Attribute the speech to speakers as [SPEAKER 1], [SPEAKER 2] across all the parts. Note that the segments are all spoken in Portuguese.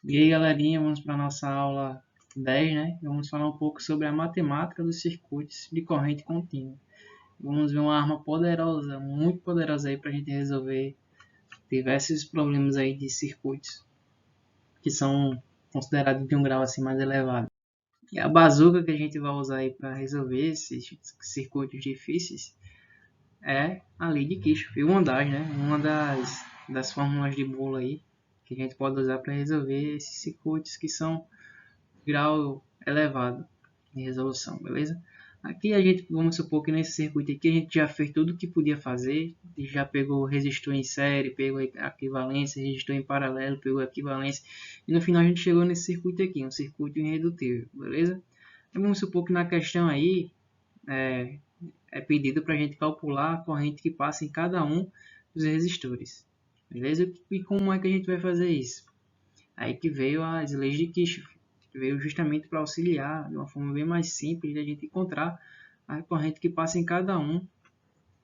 [SPEAKER 1] E aí, galerinha, vamos para a nossa aula 10, né? Vamos falar um pouco sobre a matemática dos circuitos de corrente contínua. Vamos ver uma arma poderosa, muito poderosa aí para a gente resolver diversos problemas aí de circuitos que são considerados de um grau assim mais elevado. E a bazuca que a gente vai usar aí para resolver esses circuitos difíceis é a lei de Kirchhoff, uma das fórmulas de bolo aí que a gente pode usar para resolver esses circuitos que são grau elevado de resolução, beleza? Aqui a gente, vamos supor que nesse circuito aqui a gente já fez tudo o que podia fazer, já pegou o resistor em série, pegou a equivalência, resistor em paralelo, pegou a equivalência, e no final a gente chegou nesse circuito aqui, um circuito irredutível, beleza? Então, vamos supor que na questão aí é pedido para a gente calcular a corrente que passa em cada um dos resistores, beleza? E como é que a gente vai fazer isso? Aí que veio as leis de Kirchhoff, que veio justamente para auxiliar de uma forma bem mais simples de a gente encontrar a corrente que passa em cada um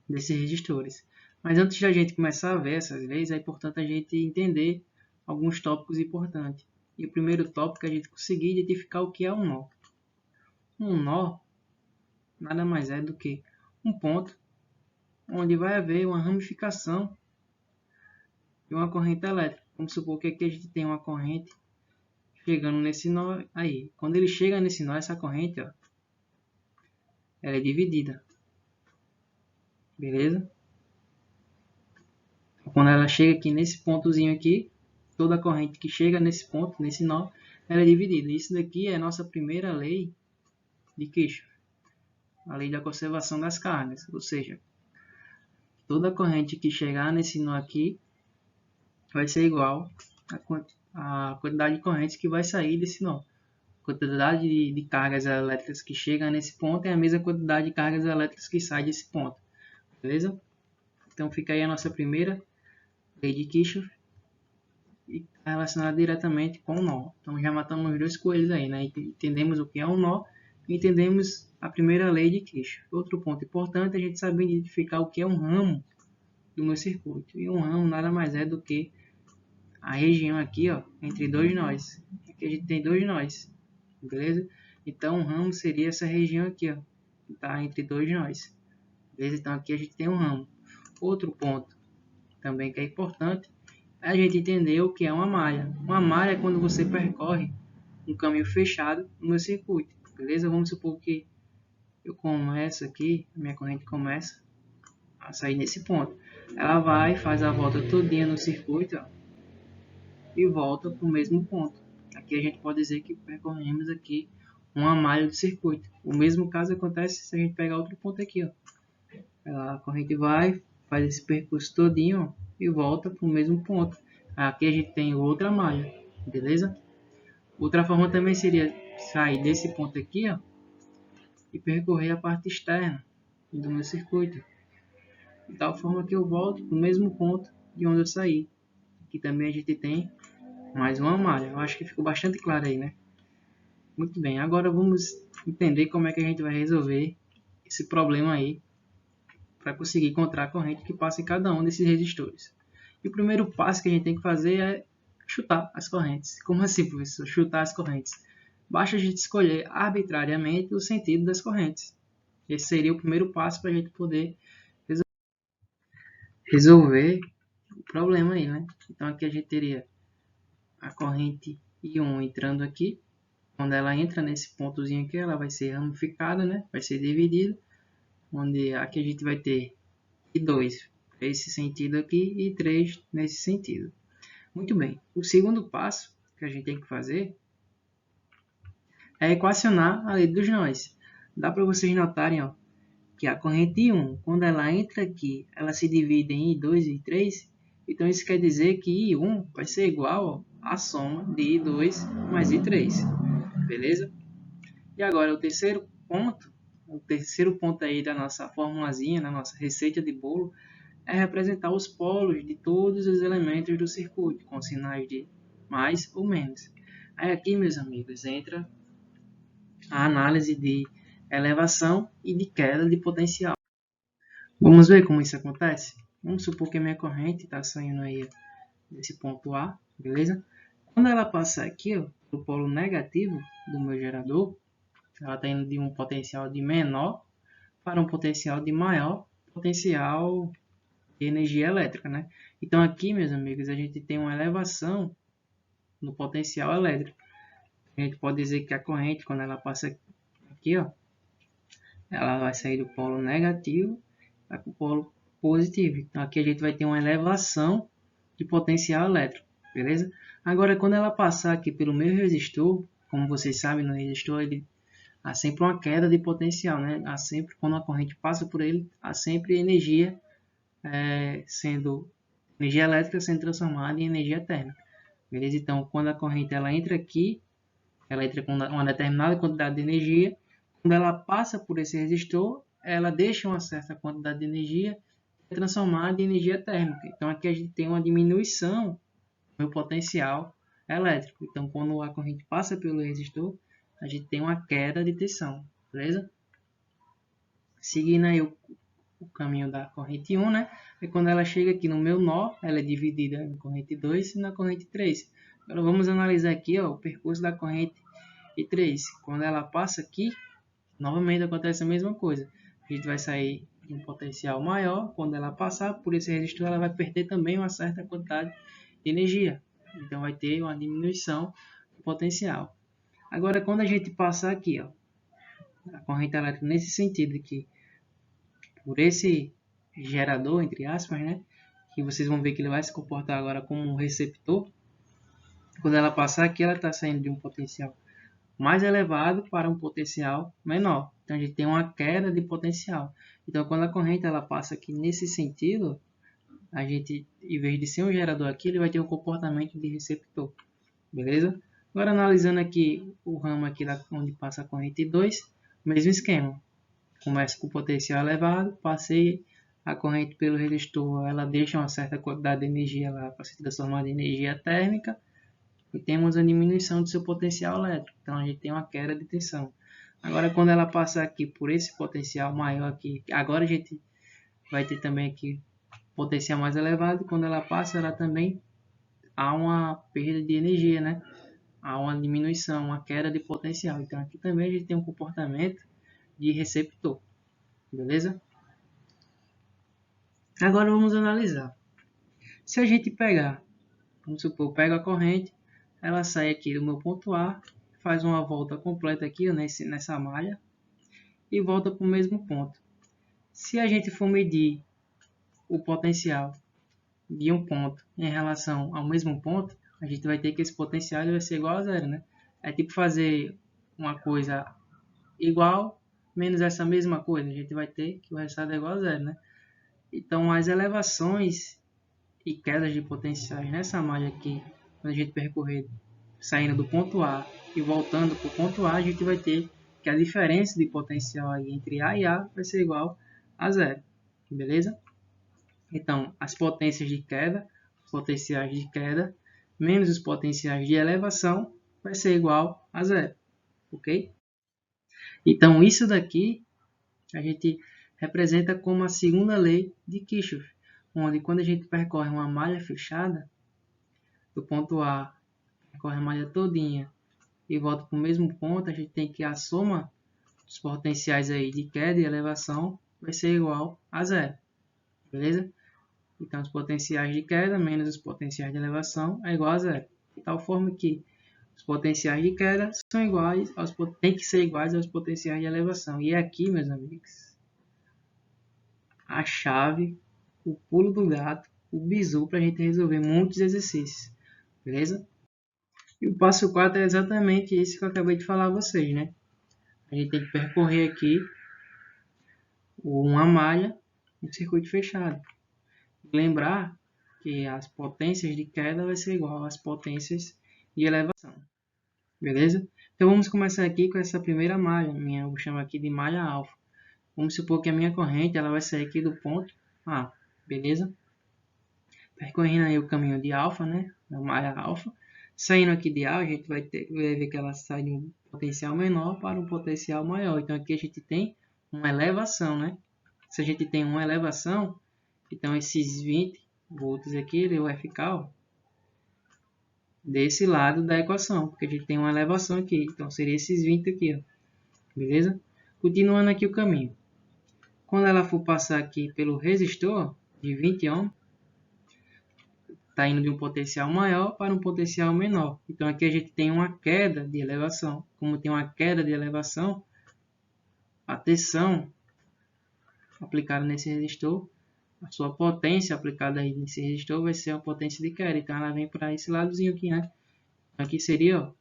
[SPEAKER 1] desses resistores. Mas antes de a gente começar a ver essas leis, é importante a gente entender alguns tópicos importantes. E o primeiro tópico é a gente conseguir identificar o que é um nó. Um nó nada mais é do que um ponto onde vai haver uma ramificação de uma corrente elétrica. Vamos supor que aqui a gente tem uma corrente chegando nesse nó aí. Quando ele chega nesse nó, essa corrente, ó, ela é dividida. Beleza? Quando ela chega aqui nesse pontozinho aqui, toda a corrente que chega nesse ponto, nesse nó, ela é dividida. Isso daqui é a nossa primeira lei de Kirchhoff, a lei da conservação das cargas. Ou seja, toda corrente que chegar nesse nó aqui vai ser igual à quantidade de correntes que vai sair desse nó. A quantidade de cargas elétricas que chega nesse ponto é a mesma quantidade de cargas elétricas que sai desse ponto. Beleza? Então fica aí a nossa primeira lei de Kirchhoff e está relacionada diretamente com o nó. Então já matamos os dois coelhos aí, né? Entendemos o que é um nó e entendemos a primeira lei de Kirchhoff. Outro ponto importante é a gente saber identificar o que é um ramo do meu circuito. E um ramo nada mais é do que a região aqui, ó, entre dois nós. Aqui a gente tem dois nós, beleza? Então um ramo seria essa região aqui, ó, que está entre dois nós. Beleza? Então aqui a gente tem um ramo. Outro ponto também que é importante é a gente entender o que é uma malha. Uma malha é quando você percorre um caminho fechado no meu circuito, beleza? Vamos supor que eu começo aqui, a minha corrente começa a sair nesse ponto. Ela vai, faz a volta todinha no circuito, ó, e volta para o mesmo ponto. Aqui a gente pode dizer que percorremos aqui uma malha do circuito. O mesmo caso acontece se a gente pegar outro ponto aqui, ó. A corrente vai, faz esse percurso todinho, ó, e volta para o mesmo ponto. Aqui a gente tem outra malha, beleza? Outra forma também seria sair desse ponto aqui, ó, e percorrer a parte externa do meu circuito, de tal forma que eu volto para o mesmo ponto de onde eu saí. Aqui também a gente tem mais uma malha. Eu acho que ficou bastante claro aí, né? Muito bem, agora vamos entender como é que a gente vai resolver esse problema aí para conseguir encontrar a corrente que passa em cada um desses resistores. E o primeiro passo que a gente tem que fazer é chutar as correntes. Como assim, professor? Chutar as correntes. Basta a gente escolher arbitrariamente o sentido das correntes. Esse seria o primeiro passo para a gente poder resolver o problema aí, né? Então aqui a gente teria a corrente I1 entrando aqui. Quando ela entra nesse pontozinho aqui, ela vai ser ramificada, né? Vai ser dividida. Onde aqui a gente vai ter I2 nesse sentido aqui e 3 nesse sentido. Muito bem. O segundo passo que a gente tem que fazer é equacionar a lei dos nós. Dá para vocês notarem, ó, que a corrente I1, quando ela entra aqui, ela se divide em I2 e I3. Então isso quer dizer que I1 vai ser igual à soma de I2 mais I3. Beleza? E agora o terceiro ponto aí da nossa formulazinha, da nossa receita de bolo, é representar os polos de todos os elementos do circuito, com sinais de mais ou menos. Aí aqui, meus amigos, entra a análise de elevação e de queda de potencial. Vamos ver como isso acontece? Vamos supor que a minha corrente está saindo aí desse ponto A, beleza? Quando ela passar aqui, ó, do polo negativo do meu gerador, ela está indo de um potencial de menor para um potencial de maior potencial de energia elétrica, né? Então aqui, meus amigos, a gente tem uma elevação no potencial elétrico. A gente pode dizer que a corrente, quando ela passa aqui, ó, ela vai sair do polo negativo para o polo positivo. Então aqui a gente vai ter uma elevação de potencial elétrico, beleza? Agora, quando ela passar aqui pelo meu resistor, como vocês sabem, no resistor ele há sempre uma queda de potencial, né? Há sempre, quando a corrente passa por ele, há sempre energia energia elétrica sendo transformada em energia térmica, beleza? Então, quando a corrente ela entra aqui, ela entra com uma determinada quantidade de energia. Quando ela passa por esse resistor, ela deixa uma certa quantidade de energia e é transformada em energia térmica. Então, aqui a gente tem uma diminuição no potencial elétrico. Então, quando a corrente passa pelo resistor, a gente tem uma queda de tensão, beleza? Seguindo aí o caminho da corrente 1, né? E quando ela chega aqui no meu nó, ela é dividida na corrente 2 e na corrente 3. Agora vamos analisar aqui, ó, o percurso da corrente 3. Quando ela passa aqui, novamente acontece a mesma coisa. A gente vai sair de um potencial maior. Quando ela passar por esse resistor, ela vai perder também uma certa quantidade de energia. Então vai ter uma diminuição do potencial. Agora, quando a gente passar aqui, ó, a corrente elétrica nesse sentido aqui, por esse gerador, entre aspas, né? Que vocês vão ver que ele vai se comportar agora como um receptor. Quando ela passar aqui, ela está saindo de um potencial mais elevado para um potencial menor. Então, a gente tem uma queda de potencial. Então, quando a corrente ela passa aqui nesse sentido, a gente, em vez de ser um gerador aqui, ele vai ter um comportamento de receptor. Beleza? Agora, analisando aqui o ramo aqui onde passa a corrente 2, mesmo esquema. Começa com potencial elevado, passei a corrente pelo resistor, ela deixa uma certa quantidade de energia lá para se transformar em energia térmica e temos a diminuição do seu potencial elétrico. Então a gente tem uma queda de tensão. Agora quando ela passar aqui por esse potencial maior aqui, agora a gente vai ter também aqui potencial mais elevado. Quando ela passa, ela também há uma perda de energia, né? Há uma diminuição, uma queda de potencial. Então aqui também a gente tem um comportamento de receptor. Beleza? Agora vamos analisar. Se a gente pegar, vamos supor, pega a corrente, ela sai aqui do meu ponto A, faz uma volta completa aqui nessa malha e volta para o mesmo ponto. Se a gente for medir o potencial de um ponto em relação ao mesmo ponto, a gente vai ter que esse potencial vai ser igual a zero, né? É tipo fazer uma coisa igual menos essa mesma coisa, a gente vai ter que o resultado é igual a zero, né? Então, as elevações e quedas de potenciais nessa malha aqui, quando a gente percorrer saindo do ponto A e voltando para o ponto A, a gente vai ter que a diferença de potencial aí entre A e A vai ser igual a zero, beleza? Então, as potências de queda, os potenciais de queda, menos os potenciais de elevação, vai ser igual a zero, ok? Então, isso daqui a gente representa como a segunda lei de Kirchhoff, onde quando a gente percorre uma malha fechada, do ponto A, percorre a malha todinha e volta para o mesmo ponto, a gente tem que a soma dos potenciais aí de queda e elevação vai ser igual a zero, beleza? Então, os potenciais de queda menos os potenciais de elevação é igual a zero. De tal forma que os potenciais de queda são iguais tem que ser iguais aos potenciais de elevação. E é aqui, meus amigos, a chave, o pulo do gato, o bizu para a gente resolver muitos exercícios, beleza? E o passo 4 é exatamente isso que eu acabei de falar a vocês, né? A gente tem que percorrer aqui uma malha, um circuito fechado. Lembrar que as potências de queda vai ser igual às potências de elevação, beleza? Então vamos começar aqui com essa primeira malha, eu vou chamar aqui de malha alfa. Vamos supor que a minha corrente ela vai sair aqui do ponto A, beleza? Percorrendo aí o caminho de alfa, né? Da malha alfa. Saindo aqui de A, a gente vai ver que ela sai de um potencial menor para um potencial maior. Então aqui a gente tem uma elevação, né? Se a gente tem uma elevação, então esses 20 volts aqui ele vai ficar, ó, desse lado da equação, porque a gente tem uma elevação aqui, então seria esses 20 aqui, ó. Beleza? Continuando aqui o caminho. Quando ela for passar aqui pelo resistor de 20 ohms, está indo de um potencial maior para um potencial menor. Então aqui a gente tem uma queda de elevação. Como tem uma queda de elevação, a tensão aplicada nesse resistor, a sua potência aplicada aí nesse resistor vai ser a potência de queda. Então ela vem para esse ladozinho aqui, né? Aqui seria, ó,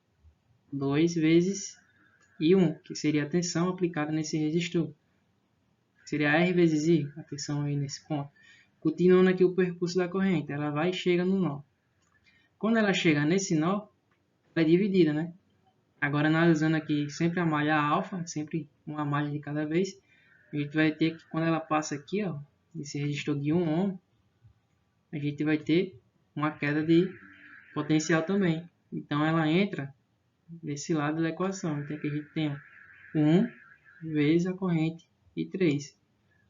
[SPEAKER 1] 2 vezes I1, que seria a tensão aplicada nesse resistor. Seria R vezes I, a tensão aí nesse ponto. Continuando aqui o percurso da corrente, ela vai e chega no nó. Quando ela chega nesse nó, ela é dividida, né? Agora analisando aqui sempre a malha alfa, sempre uma malha de cada vez, a gente vai ter que, quando ela passa aqui, ó, esse resistor de 1 ohm, a gente vai ter uma queda de potencial também. Então ela entra desse lado da equação. Então aqui a gente tem 1 vezes a corrente e 3.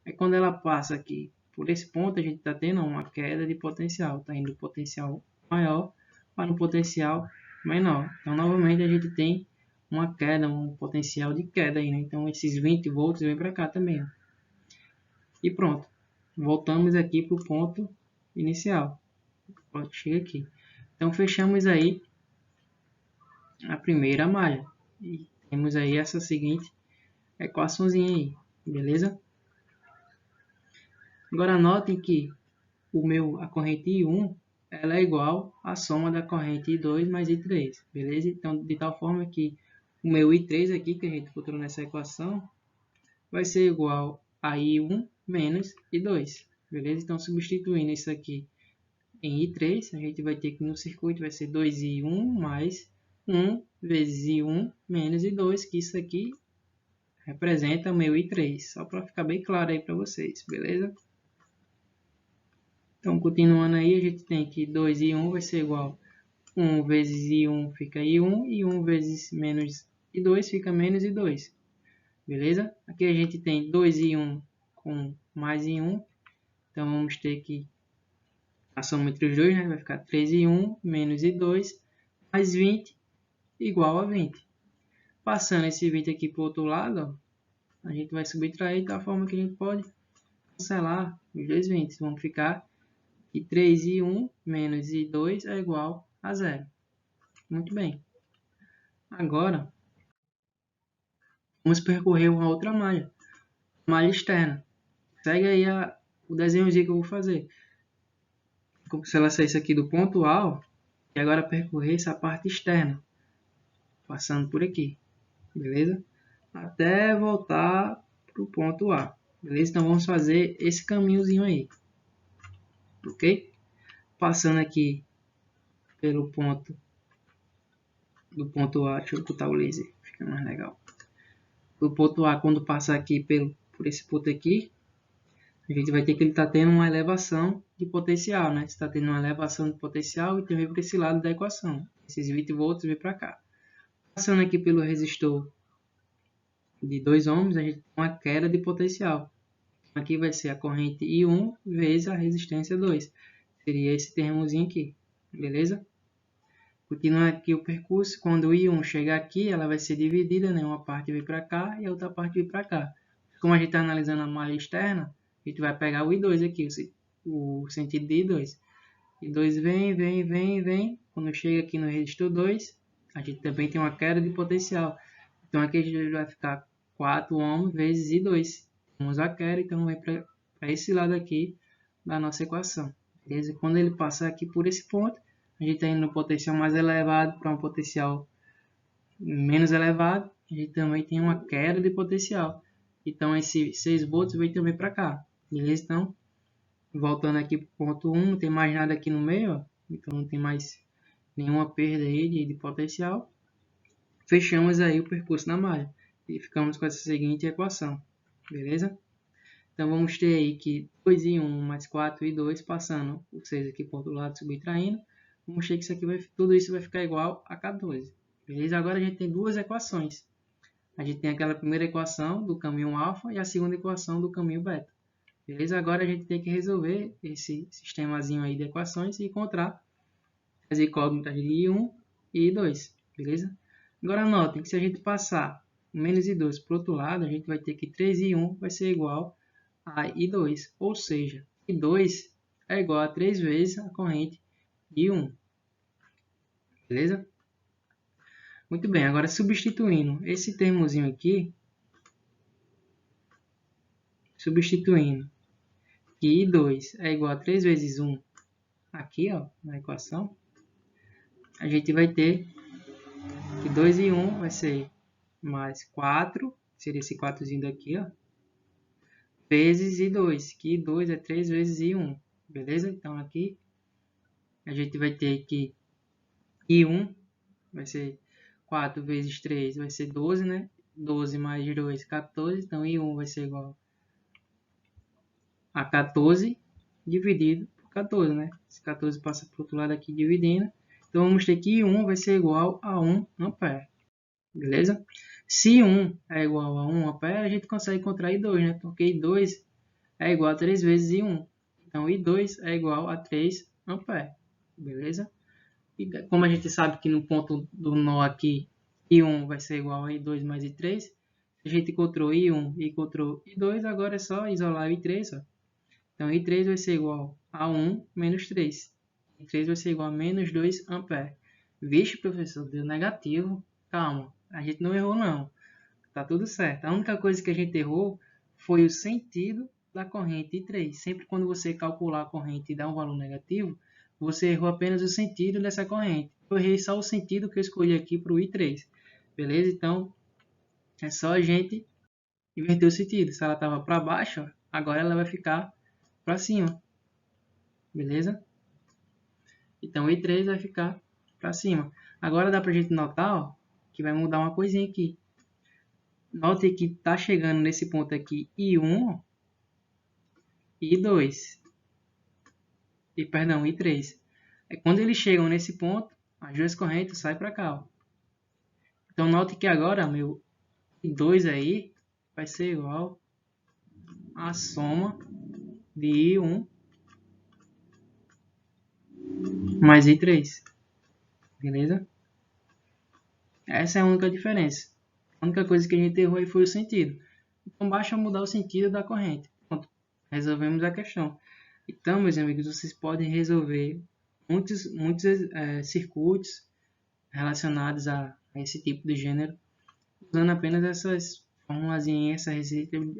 [SPEAKER 1] Aí quando ela passa aqui por esse ponto, a gente está tendo uma queda de potencial. Está indo do potencial maior para um potencial menor. Então novamente a gente tem uma queda, um potencial de queda aí, né? Então esses 20 volts vem para cá também, ó. E pronto. Voltamos aqui para o ponto inicial. Chega aqui. Então fechamos aí a primeira malha. E temos aí essa seguinte equaçãozinha aí, beleza? Agora notem que a corrente I1 ela é igual à soma da corrente I2 mais I3, beleza? Então, de tal forma que o meu I3 aqui, que a gente encontrou nessa equação, vai ser igual a I1 menos I2, beleza? Então, substituindo isso aqui em I3, a gente vai ter que no circuito vai ser 2I1 mais 1 vezes I1 menos I2, que isso aqui representa o meu I3, só para ficar bem claro aí para vocês, beleza? Então, continuando aí, a gente tem que 2I1 vai ser igual a 1 vezes I1 fica I1 e 1 vezes menos I2 fica menos I2, beleza? Aqui a gente tem 2I1 com mais I1, então vamos ter que a soma entre os dois, né? Vai ficar 3I1 menos I2 mais 20 igual a 20. Passando esse 20 aqui para o outro lado, ó, a gente vai subtrair da forma que a gente pode cancelar os dois 20. Vamos ficar que 3I1 menos I2 é igual a 0. Muito bem. Agora, vamos percorrer uma outra malha. Malha externa. Segue aí o desenhozinho que eu vou fazer. Vou selecionar isso aqui do ponto A e agora percorrer essa parte externa. Passando por aqui. Beleza? Até voltar para o ponto A. Beleza? Então vamos fazer esse caminhozinho aí. Ok? Passando aqui pelo ponto do ponto A. Deixa eu botar o laser. Fica mais legal. Do ponto A, quando passar aqui por esse ponto aqui, a gente vai ter que ele está tendo uma elevação de potencial, né? Está tendo uma elevação de potencial e também para esse lado da equação. Esses 20 volts vêm para cá. Passando aqui pelo resistor de 2 ohms, a gente tem uma queda de potencial. Aqui vai ser a corrente I1 vezes a resistência 2. Seria esse termozinho aqui, beleza? Continuando aqui o percurso, quando o I1 chegar aqui, ela vai ser dividida, né? Uma parte vai para cá e a outra parte vai para cá. Como a gente está analisando a malha externa, a gente vai pegar o I2 aqui, o sentido de I2. I2 vem. Quando chega aqui no resistor 2, a gente também tem uma queda de potencial. Então aqui a gente vai ficar 4 ohms vezes I2. Temos a queda, então vai para esse lado aqui da nossa equação. Beleza? Quando ele passar aqui por esse ponto, a gente está indo no potencial mais elevado para um potencial menos elevado. A gente também tem uma queda de potencial. Então, esse 6 volts vem também para cá. Beleza? Então, voltando aqui para o ponto 1, não tem mais nada aqui no meio. Ó. Então, não tem mais nenhuma perda aí de potencial. Fechamos aí o percurso da malha. E ficamos com essa seguinte equação. Beleza? Então, vamos ter aí que 2i1 mais 4i2 passando o 6 aqui para o outro lado, subtraindo. Vamos ter que isso aqui tudo isso vai ficar igual a 14. Beleza? Agora a gente tem duas equações. A gente tem aquela primeira equação do caminho alfa e a segunda equação do caminho beta. Beleza? Agora a gente tem que resolver esse sistemazinho aí de equações e encontrar as incógnitas de I1 e I2, beleza? Agora notem que se a gente passar o menos I2 para o outro lado, a gente vai ter que 3I1 vai ser igual a I2, ou seja, I2 é igual a 3 vezes a corrente de I1, beleza? Muito bem, agora substituindo esse termozinho aqui, substituindo que I2 é igual a 3 vezes 1 aqui, ó, na equação, a gente vai ter que 2 e 1 vai ser mais 4, seria esse 4zinho daqui, ó, vezes I2, que I2 é 3 vezes I1, beleza? Então aqui a gente vai ter que I1 vai ser 4 vezes 3 vai ser 12, né? 12 mais 2, 14, então I1 vai ser igual a 14 dividido por 14, né? Esse 14 passa para o outro lado aqui dividindo. Então, vamos ter que I1 vai ser igual a 1 ampere. Beleza? Se 1 é igual a 1 ampere, a gente consegue encontrar I2, né? Porque I2 é igual a 3 vezes I1. Então, I2 é igual a 3 ampere. Beleza? E como a gente sabe que no ponto do nó aqui, I1 vai ser igual a I2 mais I3, a gente encontrou I1 e encontrou I2, agora é só isolar I3, ó. Então, I3 vai ser igual a 1 menos 3. I3 vai ser igual a menos 2 ampere. Vixe, professor, deu negativo. Calma, a gente não errou não. Tá tudo certo. A única coisa que a gente errou foi o sentido da corrente I3. Sempre quando você calcular a corrente e dar um valor negativo, você errou apenas o sentido dessa corrente. Eu errei só o sentido que eu escolhi aqui para o I3. Beleza? Então, é só a gente inverter o sentido. Se ela estava para baixo, ó, agora ela vai ficar para cima, beleza? Então, o I3 vai ficar para cima. Agora dá para a gente notar, ó, que vai mudar uma coisinha aqui. Note que está chegando nesse ponto aqui I1 e I2. Perdão, I3. Quando eles chegam nesse ponto, as duas correntes saem para cá. Ó. Então, note que agora meu I2 aí vai ser igual à soma de I1 mais I3. Beleza? Essa é a única diferença. A única coisa que a gente errou aí foi o sentido. Então, basta mudar o sentido da corrente. Pronto, resolvemos a questão. Então, meus amigos, vocês podem resolver muitos circuitos relacionados a esse tipo de gênero, usando apenas essas formulazinhas, essa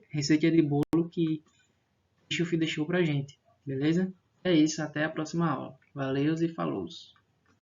[SPEAKER 1] receita de bolo que o Xufi deixou pra gente. Beleza? É isso, até a próxima aula. Valeu e falou!